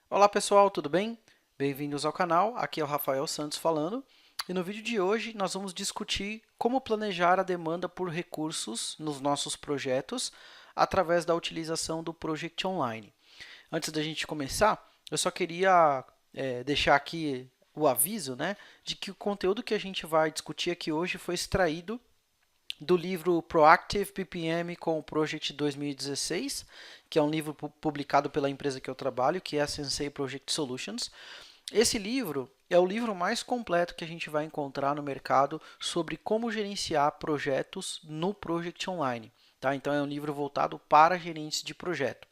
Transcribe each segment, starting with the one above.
Olá pessoal, tudo bem? Bem-vindos ao canal, aqui é o Rafael Santos falando e no vídeo de hoje nós vamos discutir como planejar a demanda por recursos nos nossos projetos através da utilização do Project Online. Antes da gente começar, eu só queria deixar aqui o aviso, né, de que o conteúdo que a gente vai discutir aqui hoje foi extraído do livro Proactive PPM com o Project 2016, que é um livro publicado pela empresa que eu trabalho, que é a Sensei Project Solutions. Esse livro é o livro mais completo que a gente vai encontrar no mercado sobre como gerenciar projetos no Project Online. Tá? Então é um livro voltado para gerentes de projeto.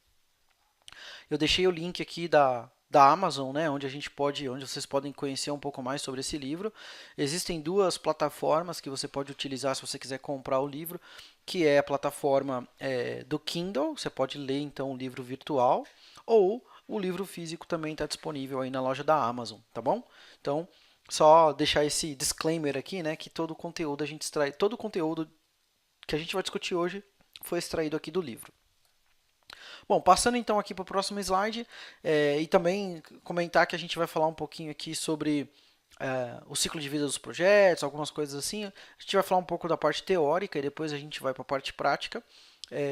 Eu deixei o link aqui da Amazon, né, onde vocês podem conhecer um pouco mais sobre esse livro. Existem duas plataformas que você pode utilizar se você quiser comprar o livro, que é a plataforma do Kindle, você pode ler então o livro virtual, ou o livro físico também está disponível aí na loja da Amazon, tá bom? Então, só deixar esse disclaimer aqui, né, que todo o conteúdo a gente extrai, todo o conteúdo que a gente vai discutir hoje foi extraído aqui do livro. Bom, passando então aqui para o próximo slide, e também comentar que a gente vai falar um pouquinho aqui sobre o ciclo de vida dos projetos, algumas coisas assim. A gente vai falar um pouco da parte teórica e depois a gente vai para a parte prática.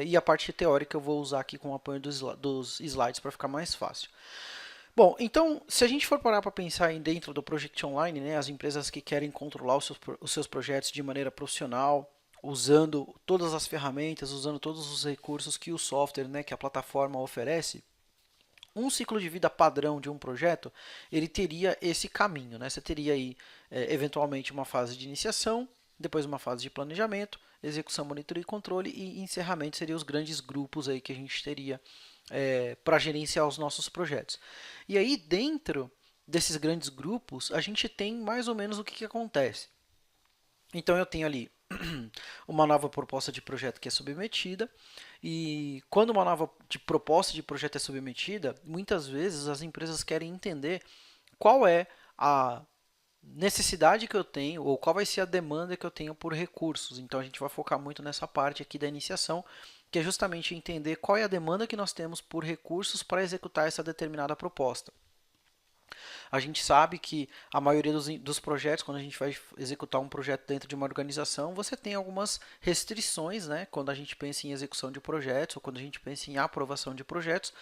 E a parte teórica eu vou usar aqui com o apoio dos slides para ficar mais fácil. Bom, então, se a gente for parar para pensar em dentro do Project Online, né, as empresas que querem controlar os seus projetos de maneira profissional, usando todas as ferramentas, usando todos os recursos que o software, né, que a plataforma oferece, um ciclo de vida padrão de um projeto, ele teria esse caminho, né? Você teria aí, eventualmente, uma fase de iniciação, depois uma fase de planejamento, execução, monitoria e controle, e encerramento seriam os grandes grupos aí que a gente teria para gerenciar os nossos projetos. E aí, dentro desses grandes grupos, a gente tem mais ou menos o que acontece. Então, eu tenho ali uma nova proposta de projeto que é submetida, e quando uma nova proposta de projeto é submetida, muitas vezes as empresas querem entender qual é a necessidade que eu tenho ou qual vai ser a demanda que eu tenho por recursos. Então a gente vai focar muito nessa parte aqui da iniciação, que é justamente entender qual é a demanda que nós temos por recursos para executar essa determinada proposta. A gente sabe que a maioria dos projetos, quando a gente vai executar um projeto dentro de uma organização, você tem algumas restrições, né? Quando a gente pensa em execução de projetos ou quando a gente pensa em aprovação de projetos.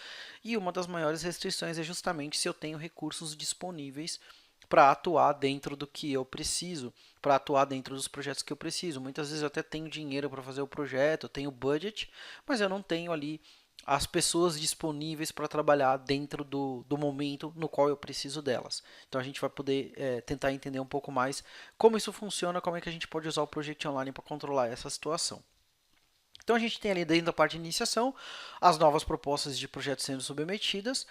E uma das maiores restrições é justamente se eu tenho recursos disponíveis para atuar dentro do que eu preciso, para atuar dentro dos projetos que eu preciso. Muitas vezes eu até tenho dinheiro para fazer o projeto, eu tenho budget, mas eu não tenho ali as pessoas disponíveis para trabalhar dentro do momento no qual eu preciso delas. Então a gente vai poder tentar entender um pouco mais como isso funciona, como é que a gente pode usar o Project Online para controlar essa situação. Então a gente tem ali dentro da parte de iniciação as novas propostas de projetos sendo submetidas.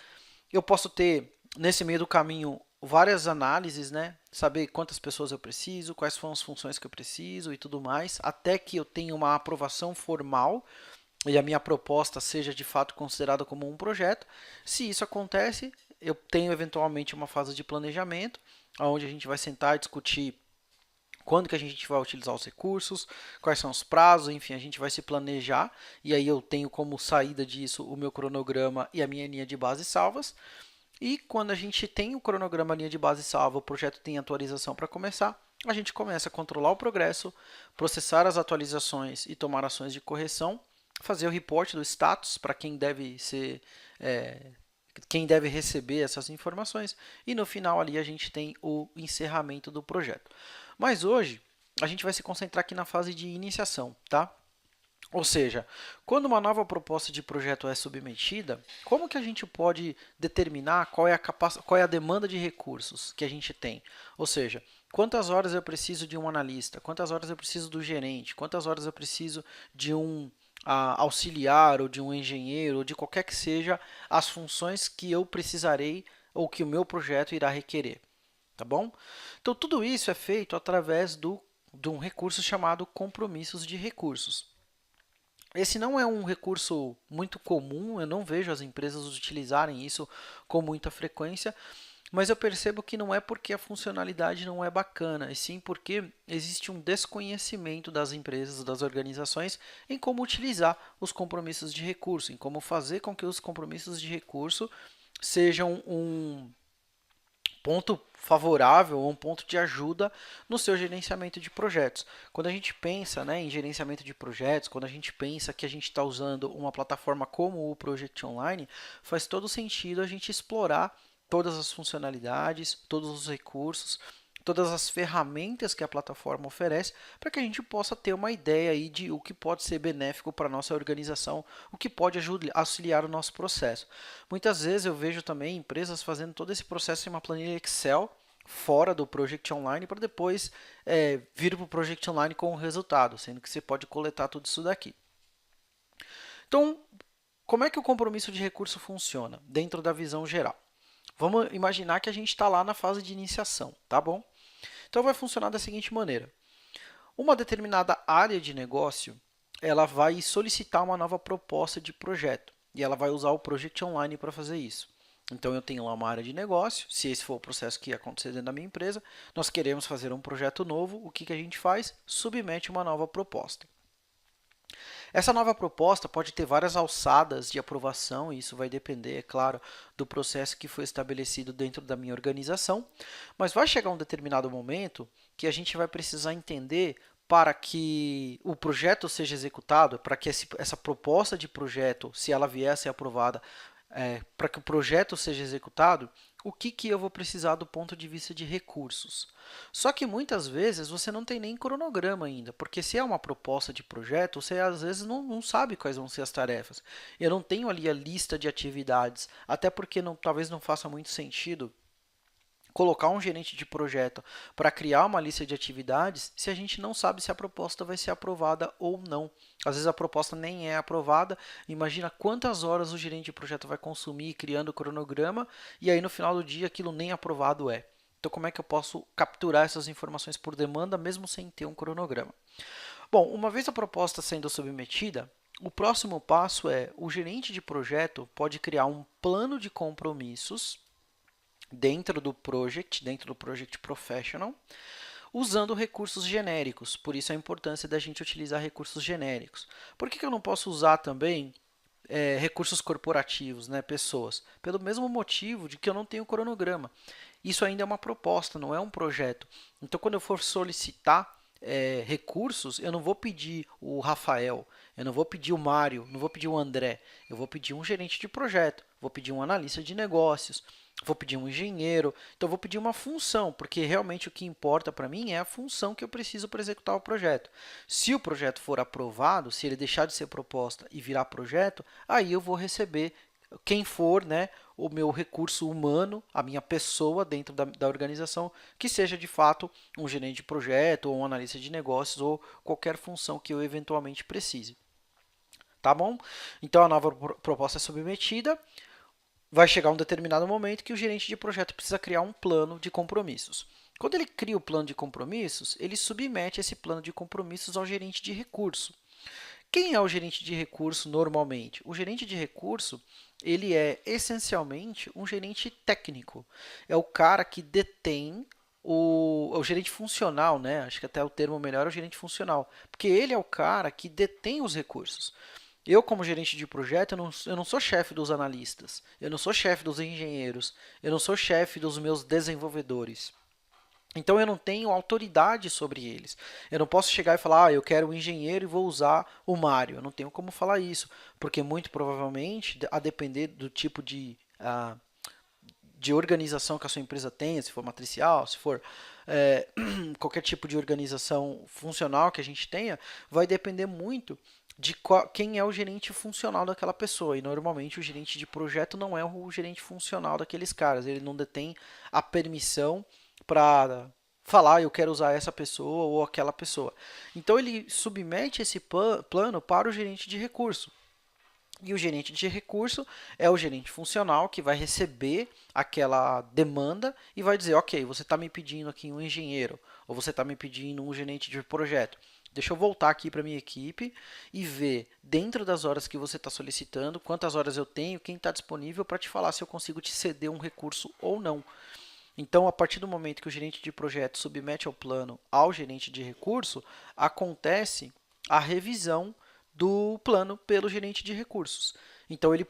Eu posso ter nesse meio do caminho várias análises, né? Saber quantas pessoas eu preciso, quais são as funções que eu preciso e tudo mais, até que eu tenha uma aprovação formal e a minha proposta seja de fato considerada como um projeto. Se isso acontece, eu tenho eventualmente uma fase de planejamento, onde a gente vai sentar e discutir quando que a gente vai utilizar os recursos, quais são os prazos, enfim, a gente vai se planejar, e aí eu tenho como saída disso o meu cronograma e a minha linha de base salvas. E quando a gente tem o cronograma, a linha de base salva, o projeto tem atualização para começar, a gente começa a controlar o progresso, processar as atualizações e tomar ações de correção, fazer o report do status para quem deve ser quem deve receber essas informações e no final ali a gente tem o encerramento do projeto. Mas hoje a gente vai se concentrar aqui na fase de iniciação, tá? Ou seja, quando uma nova proposta de projeto é submetida, como que a gente pode determinar qual é a demanda de recursos que a gente tem? Ou seja, quantas horas eu preciso de um analista, quantas horas eu preciso do gerente, quantas horas eu preciso de um auxiliar ou de um engenheiro, ou de qualquer que seja as funções que eu precisarei ou que o meu projeto irá requerer, tá bom? Então tudo isso é feito através de um recurso chamado compromissos de recursos. Esse não é um recurso muito comum, eu não vejo as empresas utilizarem isso com muita frequência, mas eu percebo que não é porque a funcionalidade não é bacana, e sim porque existe um desconhecimento das empresas, das organizações, em como utilizar os compromissos de recurso, em como fazer com que os compromissos de recurso sejam um ponto favorável ou um ponto de ajuda no seu gerenciamento de projetos. Quando a gente pensa, né, em gerenciamento de projetos, quando a gente pensa que a gente está usando uma plataforma como o Project Online, faz todo sentido a gente explorar todas as funcionalidades, todos os recursos, todas as ferramentas que a plataforma oferece, para que a gente possa ter uma ideia aí de o que pode ser benéfico para a nossa organização, o que pode auxiliar o nosso processo. Muitas vezes eu vejo também empresas fazendo todo esse processo em uma planilha Excel fora do Project Online para depois vir para o Project Online com o resultado, sendo que você pode coletar tudo isso daqui. Então, como é que o compromisso de recurso funciona dentro da visão geral? Vamos imaginar que a gente está lá na fase de iniciação, tá bom? Então vai funcionar da seguinte maneira: uma determinada área de negócio, ela vai solicitar uma nova proposta de projeto e ela vai usar o Project Online para fazer isso. Então eu tenho lá uma área de negócio, se esse for o processo que ia acontecer dentro da minha empresa, nós queremos fazer um projeto novo, o que a gente faz? Submete uma nova proposta. Essa nova proposta pode ter várias alçadas de aprovação, e isso vai depender, é claro, do processo que foi estabelecido dentro da minha organização, mas vai chegar um determinado momento que a gente vai precisar entender para que o projeto seja executado, para que essa proposta de projeto, se ela vier a ser aprovada, para que o projeto seja executado, o que eu vou precisar do ponto de vista de recursos. Só que muitas vezes você não tem nem cronograma ainda, porque se é uma proposta de projeto, você às vezes não sabe quais vão ser as tarefas. Eu não tenho ali a lista de atividades, até porque talvez não faça muito sentido colocar um gerente de projeto para criar uma lista de atividades se a gente não sabe se a proposta vai ser aprovada ou não. Às vezes a proposta nem é aprovada, imagina quantas horas o gerente de projeto vai consumir criando o cronograma e aí no final do dia aquilo nem aprovado é. Então como é que eu posso capturar essas informações por demanda mesmo sem ter um cronograma? Bom, uma vez a proposta sendo submetida, o próximo passo é o gerente de projeto pode criar um plano de compromissos dentro do Project Professional, usando recursos genéricos. Por isso a importância da gente utilizar recursos genéricos. Por que eu não posso usar também recursos corporativos, né, pessoas? Pelo mesmo motivo de que eu não tenho cronograma. Isso ainda é uma proposta, não é um projeto. Então, quando eu for solicitar recursos, eu não vou pedir o Rafael, eu não vou pedir o Mário, não vou pedir o André, eu vou pedir um gerente de projeto, vou pedir um analista de negócios, vou pedir um engenheiro, então vou pedir uma função, porque realmente o que importa para mim é a função que eu preciso para executar o projeto. Se o projeto for aprovado, se ele deixar de ser proposta e virar projeto, aí eu vou receber quem for, né, o meu recurso humano, a minha pessoa dentro da organização, que seja de fato um gerente de projeto, ou um analista de negócios, ou qualquer função que eu eventualmente precise. Tá bom? Então a nova proposta é submetida, vai chegar um determinado momento que o gerente de projeto precisa criar um plano de compromissos. Quando ele cria o plano de compromissos, ele submete esse plano de compromissos ao gerente de recurso. Quem é o gerente de recurso normalmente? O gerente de recurso, ele é essencialmente um gerente técnico. É o cara que detém o gerente funcional, né? Acho que até o termo melhor é o gerente funcional, porque ele é o cara que detém os recursos. Eu, como gerente de projeto, eu não sou chefe dos analistas, eu não sou chefe dos engenheiros, eu não sou chefe dos meus desenvolvedores. Então eu não tenho autoridade sobre eles. Eu não posso chegar e falar, eu quero um engenheiro e vou usar o Mário. Eu não tenho como falar isso, porque muito provavelmente, a depender do tipo de organização que a sua empresa tenha, se for matricial, se for qualquer tipo de organização funcional que a gente tenha, vai depender muito de quem é o gerente funcional daquela pessoa. E normalmente o gerente de projeto não é o gerente funcional daqueles caras. Ele não detém a permissão para falar eu quero usar essa pessoa ou aquela pessoa. Então ele submete esse plano para o gerente de recurso. E o gerente de recurso é o gerente funcional que vai receber aquela demanda e vai dizer, ok, você está me pedindo aqui um engenheiro ou você está me pedindo um gerente de projeto. Deixa eu voltar aqui para minha equipe e ver dentro das horas que você está solicitando, quantas horas eu tenho, quem está disponível para te falar se eu consigo te ceder um recurso ou não. Então, a partir do momento que o gerente de projeto submete ao plano ao gerente de recurso, acontece a revisão do plano pelo gerente de recursos. Então ele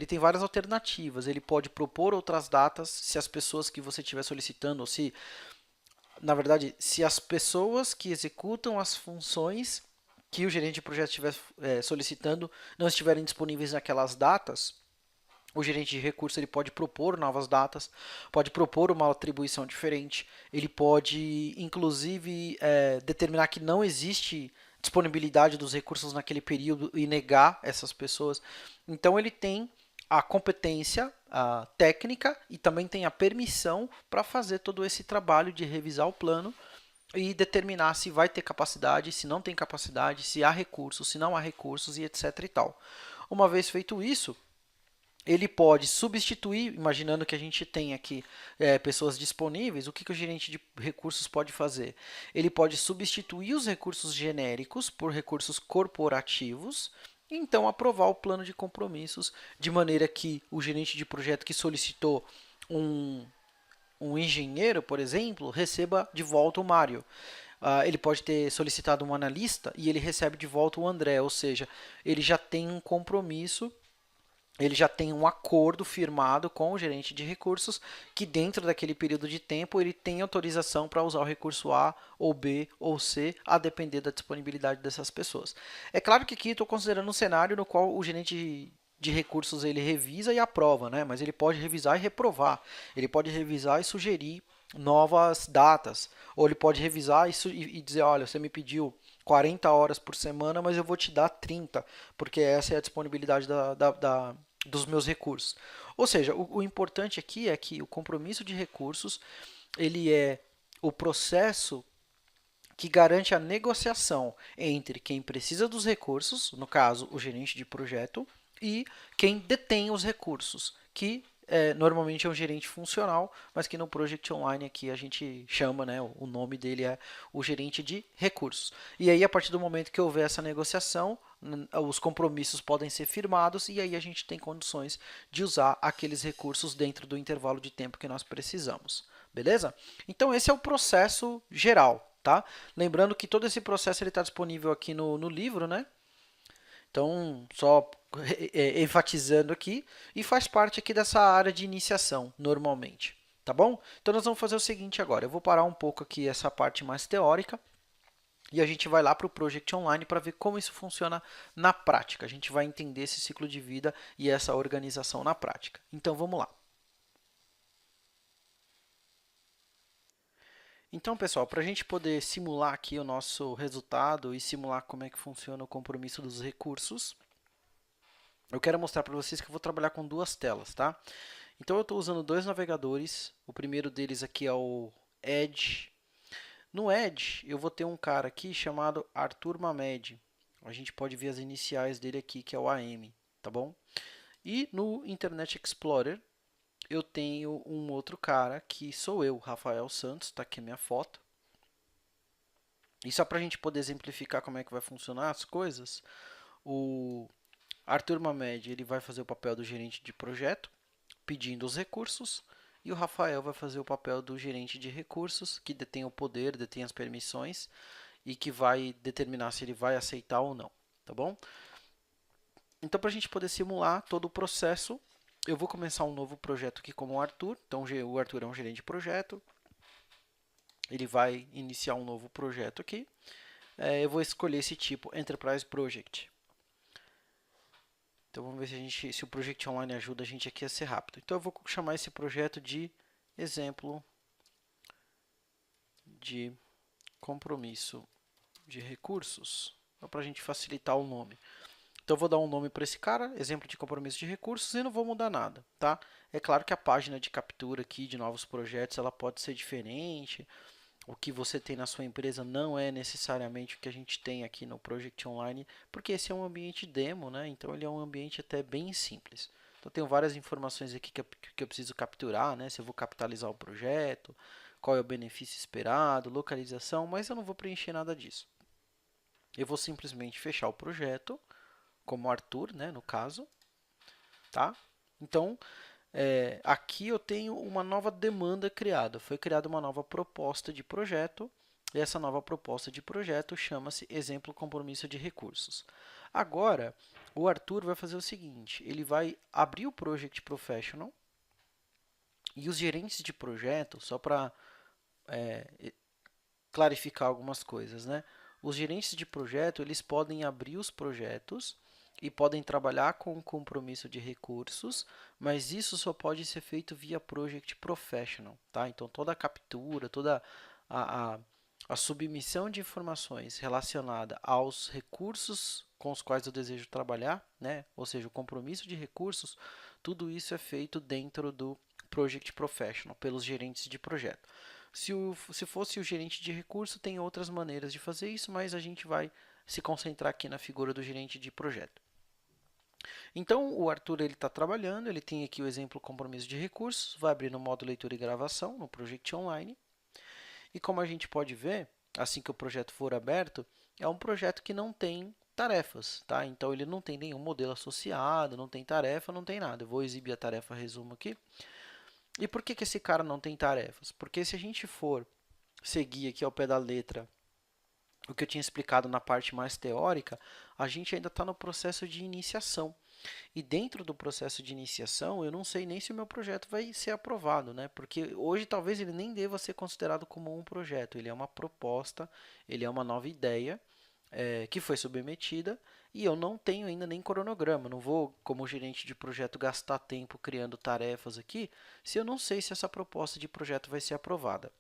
tem várias alternativas, ele pode propor outras datas se as pessoas que você estiver solicitando, ou se, na verdade, se as pessoas que executam as funções que o gerente de projeto estiver solicitando não estiverem disponíveis naquelas datas, o gerente de recurso ele pode propor novas datas, pode propor uma atribuição diferente, ele pode, inclusive, determinar que não existe disponibilidade dos recursos naquele período e negar essas pessoas. Então, ele tem a competência a técnica e também tem a permissão para fazer todo esse trabalho de revisar o plano e determinar se vai ter capacidade, se não tem capacidade, se há recursos, se não há recursos e etc. e tal. Uma vez feito isso, ele pode substituir, imaginando que a gente tem aqui pessoas disponíveis, o que o gerente de recursos pode fazer? Ele pode substituir os recursos genéricos por recursos corporativos, e então aprovar o plano de compromissos, de maneira que o gerente de projeto que solicitou um engenheiro, por exemplo, receba de volta o Mário. Ele pode ter solicitado um analista e ele recebe de volta o André, ou seja, ele já tem um compromisso, ele já tem um acordo firmado com o gerente de recursos que dentro daquele período de tempo ele tem autorização para usar o recurso A ou B ou C, a depender da disponibilidade dessas pessoas. É claro que aqui estou considerando um cenário no qual o gerente de recursos ele revisa e aprova, né? Mas ele pode revisar e reprovar, ele pode revisar e sugerir novas datas, ou ele pode revisar e dizer, olha, você me pediu 40 horas por semana, mas eu vou te dar 30, porque essa é a disponibilidade dos meus recursos. Ou seja, o importante aqui é que o compromisso de recursos ele é o processo que garante a negociação entre quem precisa dos recursos, no caso, o gerente de projeto, e quem detém os recursos, que normalmente é um gerente funcional, mas que no Project Online aqui a gente chama, né, o nome dele é o gerente de recursos. E aí, a partir do momento que houver essa negociação, os compromissos podem ser firmados e aí a gente tem condições de usar aqueles recursos dentro do intervalo de tempo que nós precisamos. Beleza? Então, esse é o processo geral. Tá? Lembrando que todo esse processo está disponível aqui no livro, né? Então, só enfatizando aqui, e faz parte aqui dessa área de iniciação, normalmente. Tá bom? Então, nós vamos fazer o seguinte agora. Eu vou parar um pouco aqui essa parte mais teórica e a gente vai lá para o Project Online para ver como isso funciona na prática. A gente vai entender esse ciclo de vida e essa organização na prática. Então, vamos lá. Então, pessoal, para a gente poder simular aqui o nosso resultado e simular como é que funciona o compromisso dos recursos, eu quero mostrar para vocês que eu vou trabalhar com duas telas, tá? Então, eu estou usando dois navegadores. O primeiro deles aqui é o Edge. No Edge, eu vou ter um cara aqui chamado Arthur Mamed. A gente pode ver as iniciais dele aqui, que é o AM, tá bom? E no Internet Explorer, eu tenho um outro cara que sou eu, Rafael Santos, está aqui a minha foto. E só para a gente poder exemplificar como é que vai funcionar as coisas, o Arthur Mamed ele vai fazer o papel do gerente de projeto, pedindo os recursos, e o Rafael vai fazer o papel do gerente de recursos, que detém o poder, detém as permissões e que vai determinar se ele vai aceitar ou não, tá bom? Então, para a gente poder simular todo o processo, eu vou começar um novo projeto aqui como o Arthur. Então, o Arthur é um gerente de projeto. Ele vai iniciar um novo projeto aqui. Eu vou escolher esse tipo Enterprise Project. Então, vamos ver se o Project Online ajuda a gente aqui a ser rápido. Então, eu vou chamar esse projeto de exemplo de compromisso de recursos, para a gente facilitar o nome. Então, eu vou dar um nome para esse cara, exemplo de compromisso de recursos, e não vou mudar nada, tá? É claro que a página de captura aqui de novos projetos, ela pode ser diferente. O que você tem na sua empresa não é necessariamente o que a gente tem aqui no Project Online, porque esse é um ambiente demo, né? Então, ele é um ambiente até bem simples. Então, eu tenho várias informações aqui que eu preciso capturar, né? Se eu vou capitalizar o projeto, qual é o benefício esperado, localização, mas eu não vou preencher nada disso. Eu vou simplesmente fechar o projeto, como Arthur, né, no caso, tá? Então, aqui eu tenho uma nova demanda criada. Foi criada uma nova proposta de projeto, e essa nova proposta de projeto chama-se Exemplo Compromisso de Recursos. Agora, o Arthur vai fazer o seguinte, ele vai abrir o Project Professional e os gerentes de projeto, só para clarificar algumas coisas, né? Os gerentes de projeto, eles podem abrir os projetos e podem trabalhar com compromisso de recursos, mas isso só pode ser feito via Project Professional, tá? Então, toda a captura, toda a, a, a submissão de informações relacionada aos recursos com os quais eu desejo trabalhar, né? Ou seja, o compromisso de recursos, tudo isso é feito dentro do Project Professional, pelos gerentes de projeto. Se fosse o gerente de recurso, tem outras maneiras de fazer isso, mas a gente vai se concentrar aqui na figura do gerente de projeto. Então, o Arthur está trabalhando, ele tem aqui o exemplo compromisso de recursos, vai abrir no modo leitura e gravação, no Project Online. E como a gente pode ver, assim que o projeto for aberto, é um projeto que não tem tarefas, tá? Então, ele não tem nenhum modelo associado, não tem tarefa, não tem nada. Eu vou exibir a tarefa resumo aqui. E por que esse cara não tem tarefas? Porque se a gente for seguir aqui ao pé da letra o que eu tinha explicado na parte mais teórica, a gente ainda está no processo de iniciação. E dentro do processo de iniciação, eu não sei nem se o meu projeto vai ser aprovado, né? Porque hoje talvez ele nem deva ser considerado como um projeto, ele é uma proposta, ele é uma nova ideia que foi submetida e eu não tenho ainda nem cronograma. Não vou, como gerente de projeto, gastar tempo criando tarefas aqui se eu não sei se essa proposta de projeto vai ser aprovada.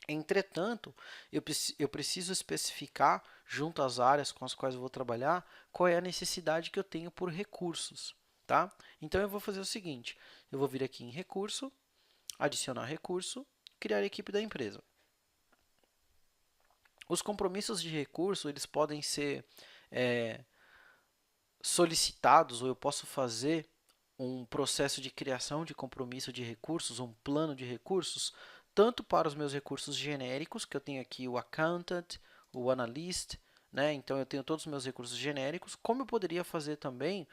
Entretanto, eu preciso especificar, junto às áreas com as quais eu vou trabalhar, qual é a necessidade que eu tenho por recursos. Tá? Então, eu vou fazer o seguinte, eu vou vir aqui em recurso, adicionar recurso, criar equipe da empresa. Os compromissos de recurso, eles podem ser solicitados, ou eu posso fazer um processo de criação de compromisso de recursos, um plano de recursos, tanto para os meus recursos genéricos, que eu tenho aqui o accountant, o analyst, né? Então eu tenho todos os meus recursos genéricos, como eu poderia fazer também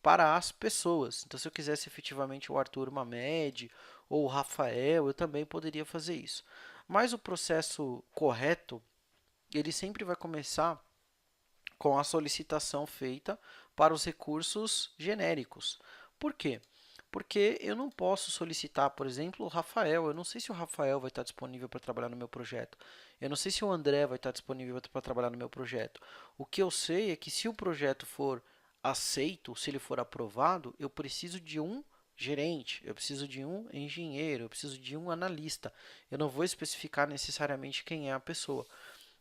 para as pessoas. Então, se eu quisesse efetivamente o Arthur Mamed ou o Rafael, eu também poderia fazer isso. Mas o processo correto, ele sempre vai começar com a solicitação feita para os recursos genéricos. Por quê? Porque eu não posso solicitar, por exemplo, o Rafael. Eu não sei se o Rafael vai estar disponível para trabalhar no meu projeto. Eu não sei se o André vai estar disponível para trabalhar no meu projeto. O que eu sei é que se o projeto for aceito, se ele for aprovado, eu preciso de um gerente, eu preciso de um engenheiro, eu preciso de um analista. Eu não vou especificar necessariamente quem é a pessoa.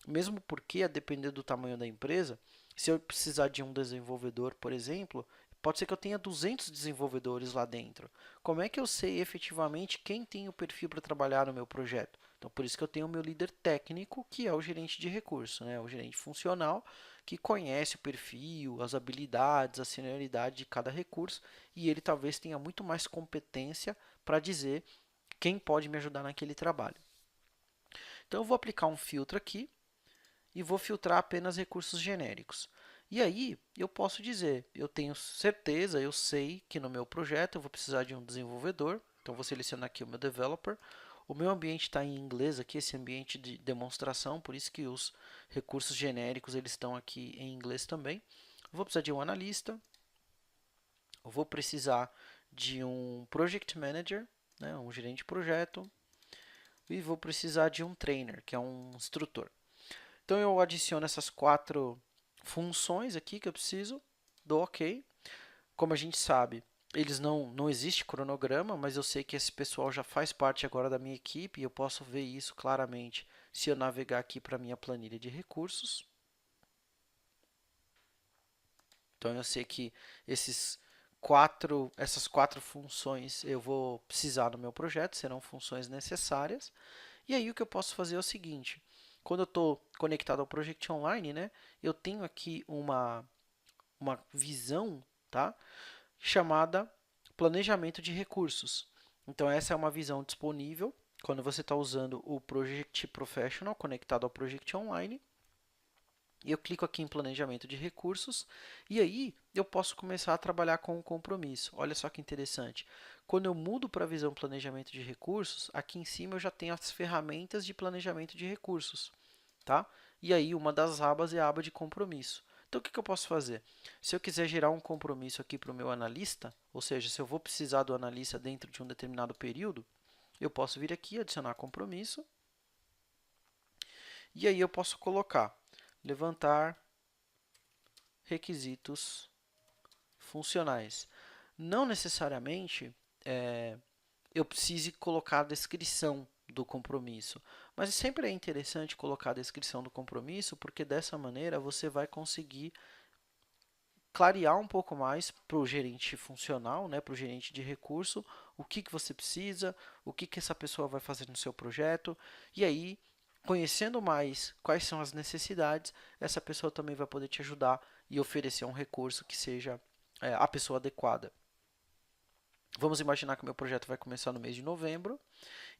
Mesmo porque, a depender do tamanho da empresa, se eu precisar de um desenvolvedor, por exemplo, pode ser que eu tenha 200 desenvolvedores lá dentro. Como é que eu sei efetivamente quem tem o perfil para trabalhar no meu projeto? Então, por isso que eu tenho o meu líder técnico, que é o gerente de recurso, né? O gerente funcional, que conhece o perfil, as habilidades, a senioridade de cada recurso, e ele talvez tenha muito mais competência para dizer quem pode me ajudar naquele trabalho. Então, eu vou aplicar um filtro aqui, e vou filtrar apenas recursos genéricos. E aí, eu posso dizer, eu tenho certeza, eu sei que no meu projeto eu vou precisar de um desenvolvedor, então vou selecionar aqui o meu developer. O meu ambiente está em inglês aqui, esse ambiente de demonstração, por isso que os recursos genéricos eles estão aqui em inglês também. Eu vou precisar de um analista, eu vou precisar de um project manager, né, um gerente de projeto, e vou precisar de um trainer, que é um instrutor. Então, eu adiciono essas 4 funções aqui que eu preciso, dou OK. Como a gente sabe, não existe cronograma, mas eu sei que esse pessoal já faz parte agora da minha equipe e eu posso ver isso claramente se eu navegar aqui para a minha planilha de recursos. Então, eu sei que essas quatro funções eu vou precisar no meu projeto, serão funções necessárias. E aí o que eu posso fazer é o seguinte, quando eu estou conectado ao Project Online, né, eu tenho aqui uma visão, tá, chamada planejamento de recursos. Então essa é uma visão disponível quando você está usando o Project Professional conectado ao Project Online. E eu clico aqui em planejamento de recursos e aí eu posso começar a trabalhar com o compromisso. Olha só que interessante. Quando eu mudo para a visão planejamento de recursos, aqui em cima eu já tenho as ferramentas de planejamento de recursos, tá? E aí uma das abas é a aba de compromisso. Então, o que eu posso fazer? Se eu quiser gerar um compromisso aqui para o meu analista, ou seja, se eu vou precisar do analista dentro de um determinado período, eu posso vir aqui, adicionar compromisso, e aí eu posso colocar levantar requisitos funcionais. Não necessariamente eu precise colocar a descrição do compromisso, mas sempre é interessante colocar a descrição do compromisso, porque dessa maneira você vai conseguir clarear um pouco mais para o gerente funcional, né, para o gerente de recurso, o que você precisa, o que essa pessoa vai fazer no seu projeto, e aí, conhecendo mais quais são as necessidades, essa pessoa também vai poder te ajudar e oferecer um recurso que seja a pessoa adequada. Vamos imaginar que o meu projeto vai começar no mês de novembro,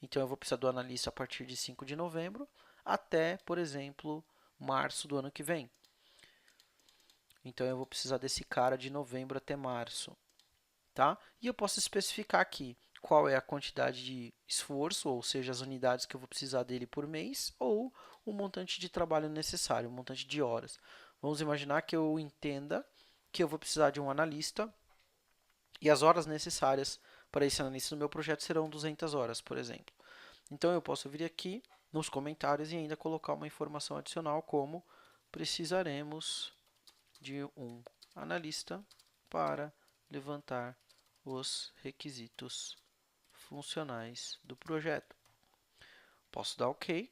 então eu vou precisar do analista a partir de 5 de novembro até, por exemplo, março do ano que vem. Então eu vou precisar desse cara de novembro até março, tá? E eu posso especificar aqui qual é a quantidade de esforço, ou seja, as unidades que eu vou precisar dele por mês, ou o montante de trabalho necessário, o montante de horas. Vamos imaginar que eu entenda que eu vou precisar de um analista e as horas necessárias para esse analista no meu projeto serão 200 horas, por exemplo. Então eu posso vir aqui nos comentários e ainda colocar uma informação adicional como precisaremos de um analista para levantar os requisitos funcionais do projeto. Posso dar OK.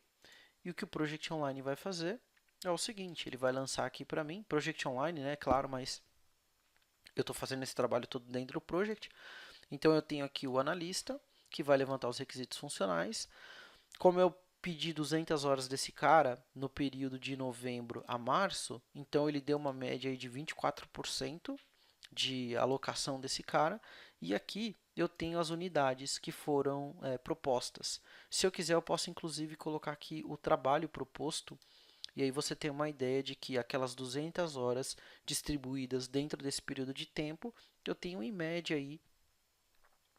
E o que o Project Online vai fazer é o seguinte, ele vai lançar aqui para mim, Project Online, né, claro, mas eu estou fazendo esse trabalho todo dentro do Project. Então eu tenho aqui o analista, que vai levantar os requisitos funcionais. Como eu pedi 200 horas desse cara no período de novembro a março, então ele deu uma média aí de 24% de alocação desse cara. E aqui eu tenho as unidades que foram propostas. Se eu quiser, eu posso inclusive colocar aqui o trabalho proposto. E aí você tem uma ideia de que aquelas 200 horas distribuídas dentro desse período de tempo, eu tenho em média aí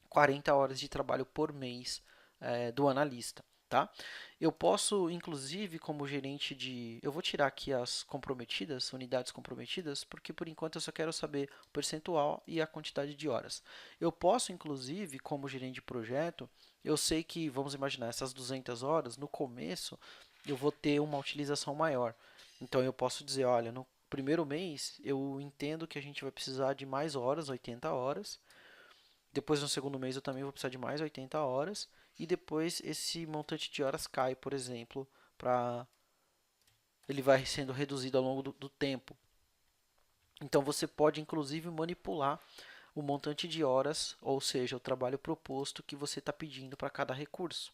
40 horas de trabalho por mês do analista. Tá? Eu posso, inclusive, como gerente de... Eu vou tirar aqui as comprometidas, unidades comprometidas, porque por enquanto eu só quero saber o percentual e a quantidade de horas. Eu posso, inclusive, como gerente de projeto, eu sei que, vamos imaginar, essas 200 horas, no começo, eu vou ter uma utilização maior. Então, eu posso dizer, olha, no primeiro mês, eu entendo que a gente vai precisar de mais horas, 80 horas. Depois, no segundo mês, eu também vou precisar de mais 80 horas. E depois, esse montante de horas cai, por exemplo, para ele vai sendo reduzido ao longo do tempo. Então, você pode, inclusive, manipular o montante de horas, ou seja, o trabalho proposto que você está pedindo para cada recurso.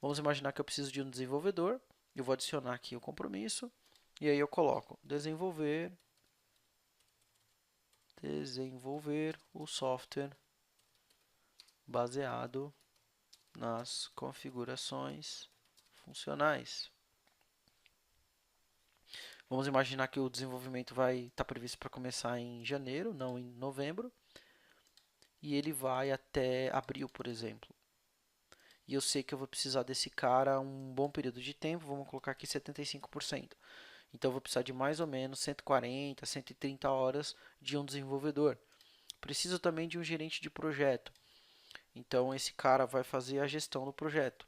Vamos imaginar que eu preciso de um desenvolvedor. Eu vou adicionar aqui o compromisso. E aí eu coloco desenvolver o software baseado nas configurações funcionais. Vamos imaginar que o desenvolvimento vai estar previsto para começar em janeiro, não em novembro, e ele vai até abril, por exemplo. E eu sei que eu vou precisar desse cara um bom período de tempo, vamos colocar aqui 75%. Então eu vou precisar de mais ou menos 140, 130 horas de um desenvolvedor. Preciso também de um gerente de projeto. Então esse cara vai fazer a gestão do projeto.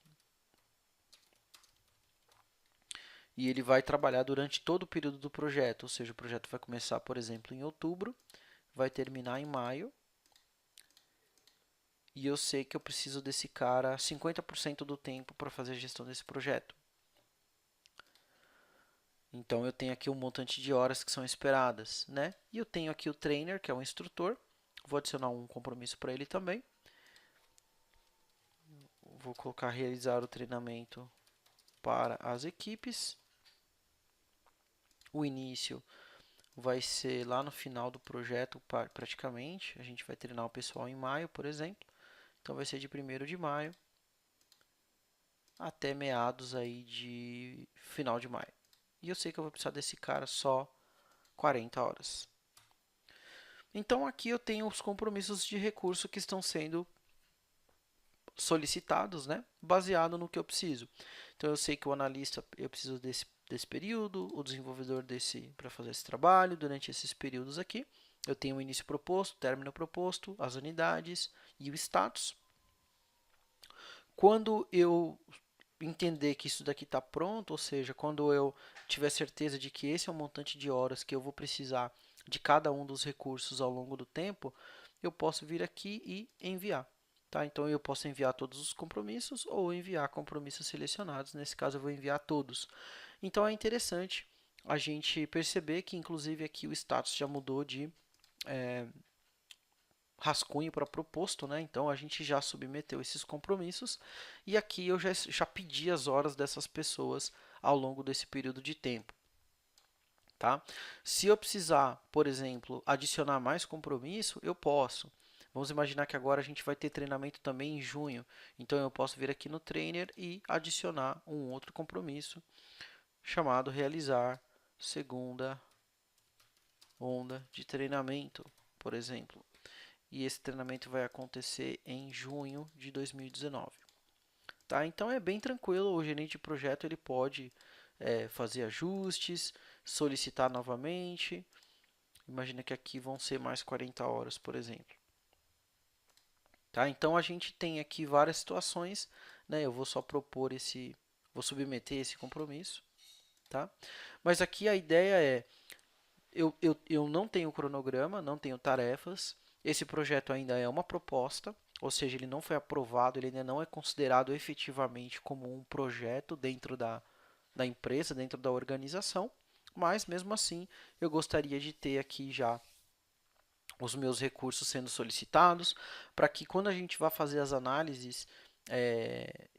E ele vai trabalhar durante todo o período do projeto, ou seja, o projeto vai começar, por exemplo, em outubro, vai terminar em maio, e eu sei que eu preciso desse cara 50% do tempo para fazer a gestão desse projeto. Então eu tenho aqui um montante de horas que são esperadas, né? E eu tenho aqui o trainer, que é o instrutor, vou adicionar um compromisso para ele também. Vou colocar realizar o treinamento para as equipes. O início vai ser lá no final do projeto, praticamente. A gente vai treinar o pessoal em maio, por exemplo. Então vai ser de 1º de maio até meados aí de final de maio. E eu sei que eu vou precisar desse cara só 40 horas. Então aqui eu tenho os compromissos de recurso que estão sendo solicitados, né, baseado no que eu preciso. Então eu sei que o analista, eu preciso desse desse período, o desenvolvedor desse para fazer esse trabalho durante esses períodos aqui. Eu tenho o início proposto, o término proposto, as unidades e o status. Quando eu entender que isso daqui está pronto, ou seja, quando eu tiver certeza de que esse é o montante de horas que eu vou precisar de cada um dos recursos ao longo do tempo, eu posso vir aqui e enviar. Tá? Então, eu posso enviar todos os compromissos ou enviar compromissos selecionados. Nesse caso, eu vou enviar todos. Então, é interessante a gente perceber que, inclusive, aqui o status já mudou de rascunho para proposto, né? Então a gente já submeteu esses compromissos e aqui eu já pedi as horas dessas pessoas ao longo desse período de tempo. Tá? Se eu precisar, por exemplo, adicionar mais compromisso, eu posso. Vamos imaginar que agora a gente vai ter treinamento também em junho. Então eu posso vir aqui no Trainer e adicionar um outro compromisso chamado realizar segunda onda de treinamento, por exemplo. E esse treinamento vai acontecer em junho de 2019. Tá? Então é bem tranquilo, o gerente de projeto ele pode fazer ajustes, solicitar novamente. Imagina que aqui vão ser mais 40 horas, por exemplo. Tá? Então a gente tem aqui várias situações, né? Eu vou só propor vou submeter esse compromisso. Tá? Mas aqui a ideia é, eu não tenho cronograma, não tenho tarefas, esse projeto ainda é uma proposta, ou seja, ele não foi aprovado, ele ainda não é considerado efetivamente como um projeto dentro da empresa, dentro da organização, mas mesmo assim eu gostaria de ter aqui já os meus recursos sendo solicitados, para que quando a gente vá fazer as análises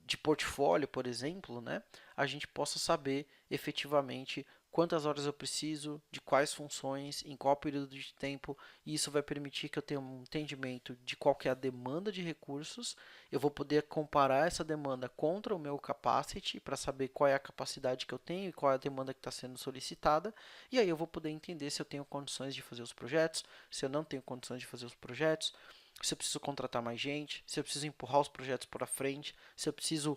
de portfólio, por exemplo, né, a gente possa saber efetivamente quantas horas eu preciso, de quais funções, em qual período de tempo, e isso vai permitir que eu tenha um entendimento de qual que é a demanda de recursos. Eu vou poder comparar essa demanda contra o meu capacity para saber qual é a capacidade que eu tenho e qual é a demanda que está sendo solicitada, e aí eu vou poder entender se eu tenho condições de fazer os projetos, se eu não tenho condições de fazer os projetos, se eu preciso contratar mais gente, se eu preciso empurrar os projetos para frente, se eu preciso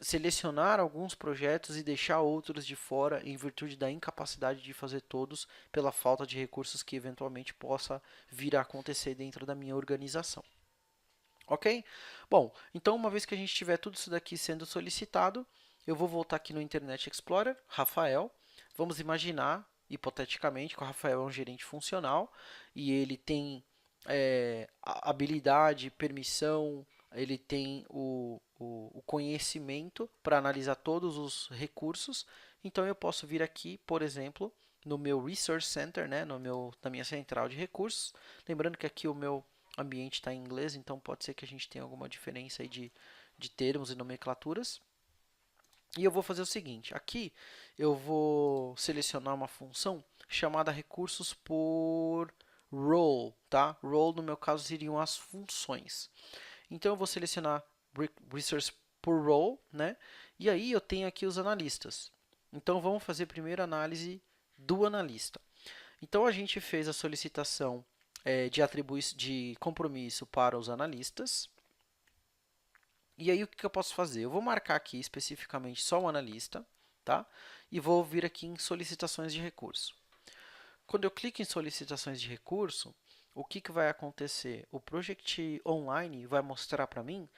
selecionar alguns projetos e deixar outros de fora em virtude da incapacidade de fazer todos pela falta de recursos que eventualmente possa vir a acontecer dentro da minha organização. Ok? Bom, então uma vez que a gente tiver tudo isso daqui sendo solicitado, eu vou voltar aqui no Internet Explorer, Rafael. Vamos imaginar, hipoteticamente, que o Rafael é um gerente funcional e ele tem habilidade, permissão, ele tem o conhecimento para analisar todos os recursos. Então eu posso vir aqui, por exemplo, no meu Resource Center, né, na minha central de recursos. Lembrando que aqui o meu ambiente está em inglês, então pode ser que a gente tenha alguma diferença aí de termos e nomenclaturas. E eu vou fazer o seguinte, aqui eu vou selecionar uma função chamada recursos por role, tá? Role no meu caso seriam as funções. Então eu vou selecionar resource por role, né? E aí eu tenho aqui os analistas. Então vamos fazer primeiro a análise do analista. Então a gente fez a solicitação de compromisso para os analistas. E aí o que eu posso fazer? Eu vou marcar aqui especificamente só o analista, tá? E vou vir aqui em solicitações de recurso. Quando eu clico em solicitações de recurso, o que vai acontecer? O Project Online vai mostrar para mim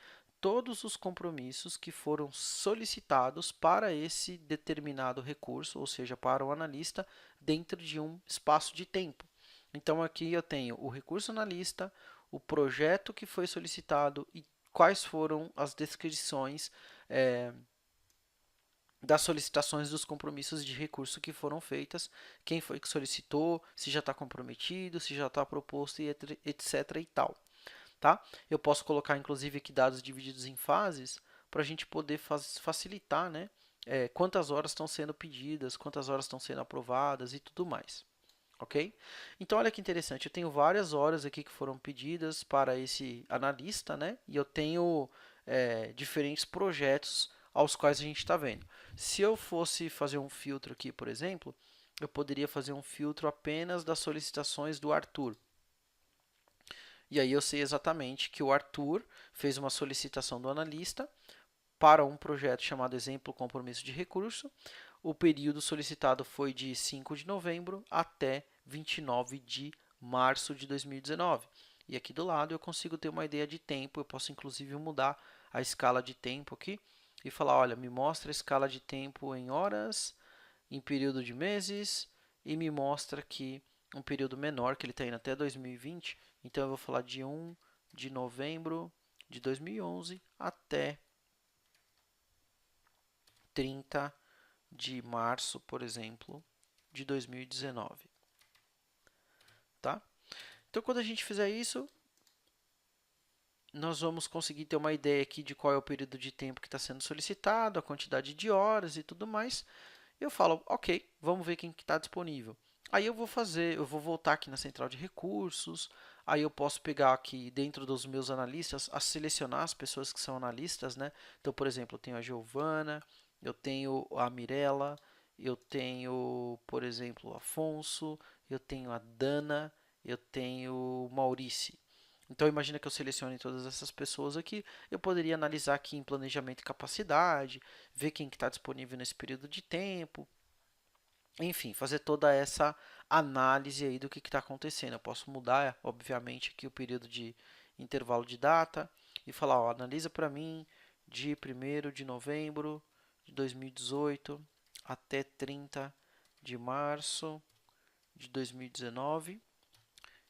todos os compromissos que foram solicitados para esse determinado recurso, ou seja, para o analista, dentro de um espaço de tempo. Então, aqui eu tenho o recurso analista, o projeto que foi solicitado e quais foram as descrições das solicitações dos compromissos de recurso que foram feitas, quem foi que solicitou, se já está comprometido, se já está proposto, e etc. e tal. Tá? Eu posso colocar, inclusive, aqui dados divididos em fases para a gente poder facilitar, né? Quantas horas estão sendo pedidas, quantas horas estão sendo aprovadas e tudo mais. Ok? Então, olha que interessante, eu tenho várias horas aqui que foram pedidas para esse analista, né? E eu tenho diferentes projetos aos quais a gente está vendo. Se eu fosse fazer um filtro aqui, por exemplo, eu poderia fazer um filtro apenas das solicitações do Arthur. E aí eu sei exatamente que o Arthur fez uma solicitação do analista para um projeto chamado Exemplo Compromisso de Recurso. O período solicitado foi de 5 de novembro até 29 de março de 2019. E aqui do lado eu consigo ter uma ideia de tempo, eu posso inclusive mudar a escala de tempo aqui e falar, olha, me mostra a escala de tempo em horas, em período de meses e me mostra aqui um período menor, que ele está indo até 2020. Então eu vou falar de 1 de novembro de 2011 até 30 de março, por exemplo, de 2019. Tá? Então, quando a gente fizer isso, nós vamos conseguir ter uma ideia aqui de qual é o período de tempo que está sendo solicitado, a quantidade de horas e tudo mais. Eu falo, ok, vamos ver quem está disponível. Aí eu vou voltar aqui na central de recursos, aí eu posso pegar aqui dentro dos meus analistas, a selecionar as pessoas que são analistas, né? Então, por exemplo, eu tenho a Giovana, eu tenho a Mirella, eu tenho, por exemplo, o Afonso, eu tenho a Dana, eu tenho o Maurice. Então, imagina que eu selecione todas essas pessoas aqui, eu poderia analisar aqui em planejamento e capacidade, ver quem está disponível nesse período de tempo, enfim, fazer toda essa análise aí do que está acontecendo. Eu posso mudar, obviamente, aqui o período de intervalo de data e falar, ó, analisa para mim de 1º de novembro de 2018 até 30 de março de 2019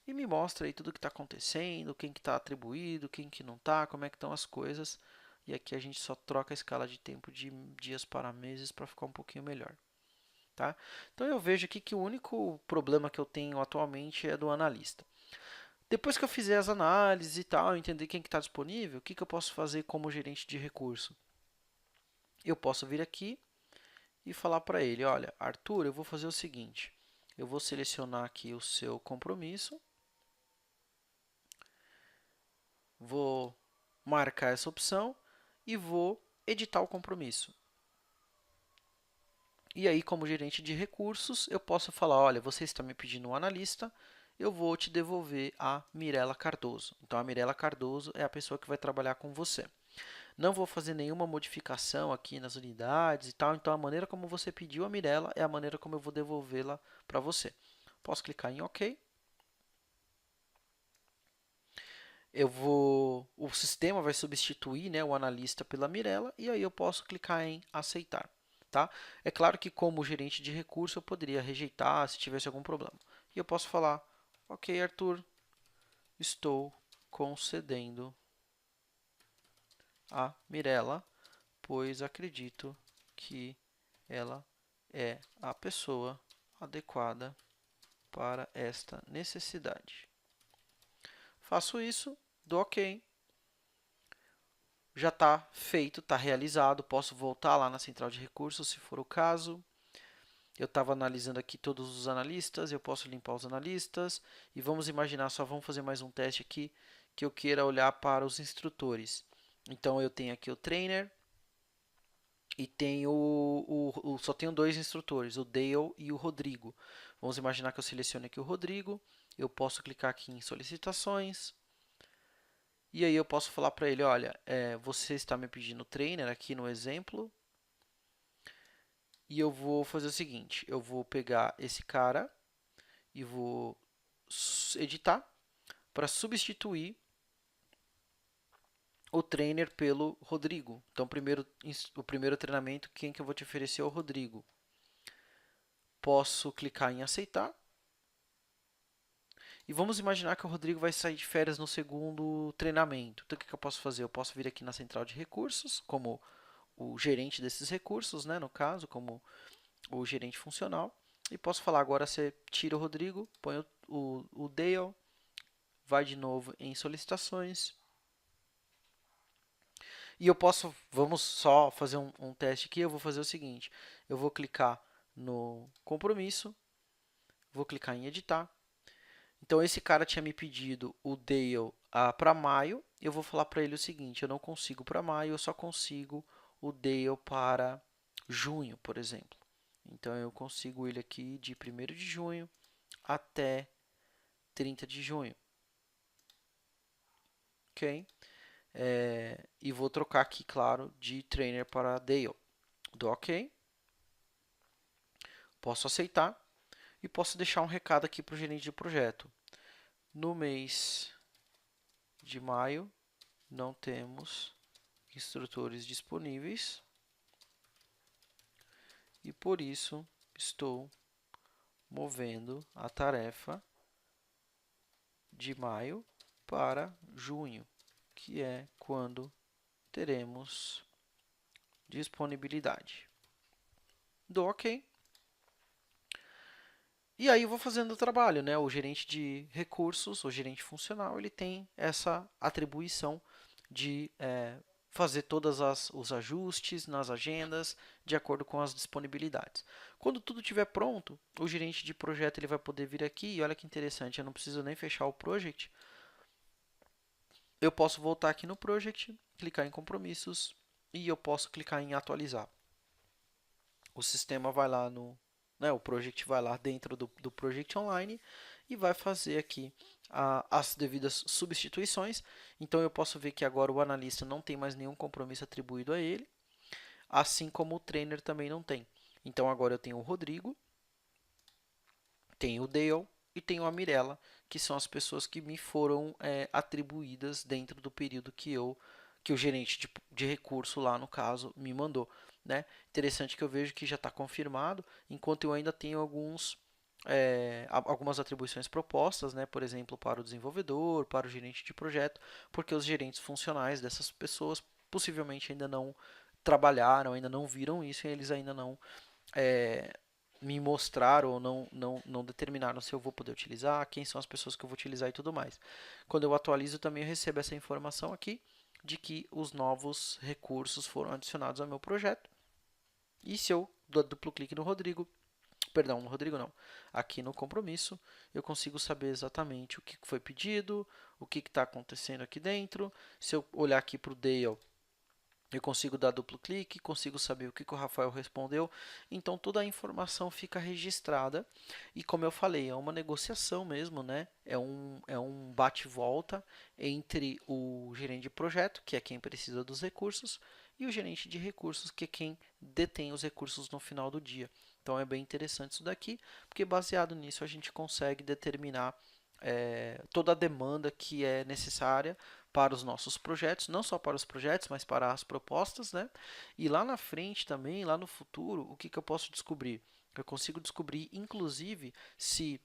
e me mostra aí tudo o que está acontecendo, quem que está atribuído, quem que não está, como é que estão as coisas. E aqui a gente só troca a escala de tempo de dias para meses para ficar um pouquinho melhor. Tá? Então eu vejo aqui que o único problema que eu tenho atualmente é do analista. Depois que eu fizer as análises e tal, entender quem está disponível, o que eu posso fazer como gerente de recurso? Eu posso vir aqui e falar para ele, olha, Arthur, eu vou fazer o seguinte, eu vou selecionar aqui o seu compromisso, vou marcar essa opção e vou editar o compromisso. E aí, como gerente de recursos, eu posso falar, olha, você está me pedindo um analista, eu vou te devolver a Mirella Cardoso. Então, a Mirella Cardoso é a pessoa que vai trabalhar com você. Não vou fazer nenhuma modificação aqui nas unidades e tal, então a maneira como você pediu a Mirella é a maneira como eu vou devolvê-la para você. Posso clicar em OK. O sistema vai substituir, né, o analista pela Mirella e aí eu posso clicar em aceitar. Tá? É claro que como gerente de recurso eu poderia rejeitar se tivesse algum problema. E eu posso falar, ok, Arthur, estou concedendo a Mirella, pois acredito que ela é a pessoa adequada para esta necessidade. Faço isso, dou ok. Já está feito, está realizado. Posso voltar lá na central de recursos se for o caso. Eu estava analisando aqui todos os analistas, eu posso limpar os analistas e vamos imaginar, só vamos fazer mais um teste aqui, que eu queira olhar para os instrutores. Então eu tenho aqui o trainer e tenho só tenho dois instrutores, o Dale e o Rodrigo. Vamos imaginar que eu selecione aqui o Rodrigo, eu posso clicar aqui em solicitações e aí eu posso falar para ele, olha, você está me pedindo trainer aqui no exemplo, e eu vou fazer o seguinte, eu vou pegar esse cara e vou editar para substituir o trainer pelo Rodrigo. Então, o primeiro treinamento, quem que eu vou te oferecer é o Rodrigo. Posso clicar em aceitar. E vamos imaginar que o Rodrigo vai sair de férias no segundo treinamento. Então, o que eu posso fazer? Eu posso vir aqui na central de recursos, como o gerente desses recursos, né, no caso, como o gerente funcional. E posso falar, agora você tira o Rodrigo, põe o Dale, vai de novo em solicitações. E eu posso, vamos só fazer um teste aqui, eu vou fazer o seguinte, eu vou clicar no compromisso, vou clicar em editar. Então, esse cara tinha me pedido o Dale para maio, eu vou falar para ele o seguinte, eu não consigo para maio, eu só consigo o Dale para junho, por exemplo. Então, eu consigo ele aqui de 1º de junho até 30 de junho. Ok? e vou trocar aqui, claro, de trainer para Dale. Dou OK. Posso aceitar e posso deixar um recado aqui para o gerente de projeto. No mês de maio, não temos instrutores disponíveis e por isso estou movendo a tarefa de maio para junho, que é quando teremos disponibilidade. Dou OK. E aí eu vou fazendo o trabalho, né? O gerente de recursos, o gerente funcional, ele tem essa atribuição de fazer todos os ajustes nas agendas de acordo com as disponibilidades. Quando tudo estiver pronto, o gerente de projeto ele vai poder vir aqui e olha que interessante, eu não preciso nem fechar o project. Eu posso voltar aqui no project, clicar em compromissos e eu posso clicar em atualizar. O sistema vai lá o project vai lá dentro do project online e vai fazer aqui as devidas substituições. Então eu posso ver que agora o analista não tem mais nenhum compromisso atribuído a ele, assim como o trainer também não tem. Então agora eu tenho o Rodrigo, tenho o Dale e tenho a Mirella, que são as pessoas que me foram atribuídas dentro do período que o gerente de recurso lá no caso me mandou. Né? Interessante que eu vejo que já está confirmado, enquanto eu ainda tenho algumas atribuições propostas, né? Por exemplo, para o desenvolvedor, para o gerente de projeto, porque os gerentes funcionais dessas pessoas possivelmente ainda não trabalharam, ainda não viram isso e eles ainda não me mostraram ou não determinaram se eu vou poder utilizar, quem são as pessoas que eu vou utilizar e tudo mais. Quando eu atualizo também eu recebo essa informação aqui de que os novos recursos foram adicionados ao meu projeto. E se eu dou duplo clique no Rodrigo, perdão, no Rodrigo não, aqui no compromisso, eu consigo saber exatamente o que foi pedido, o que está acontecendo aqui dentro. Se eu olhar aqui para o Dale, eu consigo dar duplo clique, consigo saber o que o Rafael respondeu. Então toda a informação fica registrada e como eu falei, é uma negociação mesmo, né? É um bate-volta entre o gerente de projeto, que é quem precisa dos recursos, e o gerente de recursos, que é quem detém os recursos no final do dia. Então é bem interessante isso daqui, porque baseado nisso a gente consegue determinar toda a demanda que é necessária para os nossos projetos, não só para os projetos, mas para as propostas, né? E lá na frente também, lá no futuro, o que eu posso descobrir? Eu consigo descobrir, inclusive, se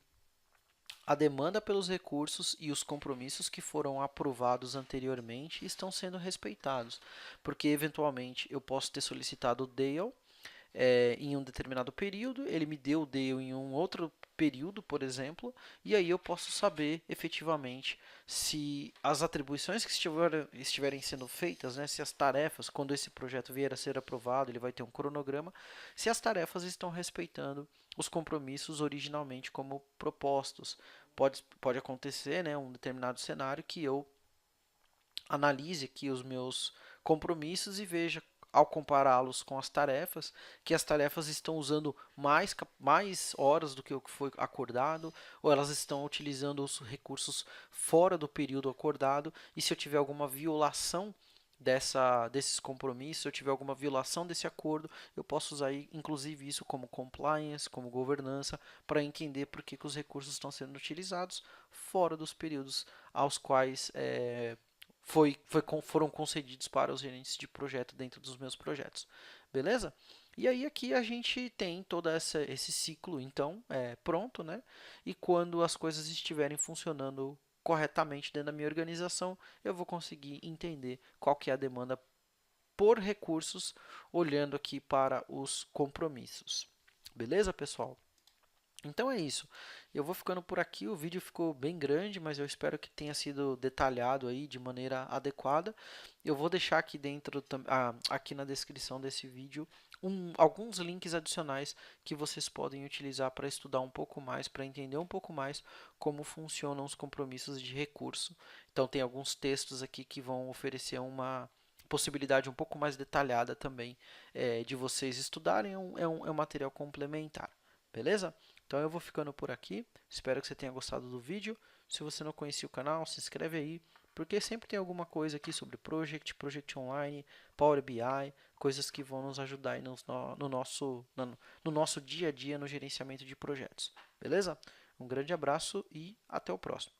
a demanda pelos recursos e os compromissos que foram aprovados anteriormente estão sendo respeitados, porque eventualmente eu posso ter solicitado o Dale em um determinado período, ele me deu o Dale em um outro período, por exemplo, e aí eu posso saber efetivamente se as atribuições que estiverem sendo feitas, né, se as tarefas, quando esse projeto vier a ser aprovado, ele vai ter um cronograma, se as tarefas estão respeitando os compromissos originalmente como propostos. Pode acontecer, né, um determinado cenário que eu analise aqui os meus compromissos e veja, ao compará-los com as tarefas, que as tarefas estão usando mais horas do que o que foi acordado, ou elas estão utilizando os recursos fora do período acordado, e se eu tiver alguma violação desses compromissos, se eu tiver alguma violação desse acordo, eu posso usar inclusive isso como compliance, como governança, para entender por que os recursos estão sendo utilizados fora dos períodos aos quais foram concedidos para os gerentes de projeto dentro dos meus projetos. Beleza? E aí aqui a gente tem todo esse ciclo, então, pronto, né? E quando as coisas estiverem funcionando corretamente dentro da minha organização, eu vou conseguir entender qual que é a demanda por recursos, olhando aqui para os compromissos. Beleza, pessoal? Então é isso. Eu vou ficando por aqui. O vídeo ficou bem grande, mas eu espero que tenha sido detalhado aí de maneira adequada. Eu vou deixar aqui dentro, aqui na descrição desse vídeo, alguns links adicionais que vocês podem utilizar para estudar um pouco mais, para entender um pouco mais como funcionam os compromissos de recurso. Então tem alguns textos aqui que vão oferecer uma possibilidade um pouco mais detalhada também de vocês estudarem. É um material complementar. Beleza? Então eu vou ficando por aqui. Espero que você tenha gostado do vídeo. Se você não conhecia o canal, se inscreve aí porque sempre tem alguma coisa aqui sobre Project Online, Power BI, coisas que vão nos ajudar aí no nosso dia a dia no gerenciamento de projetos. Beleza? Um grande abraço e até o próximo.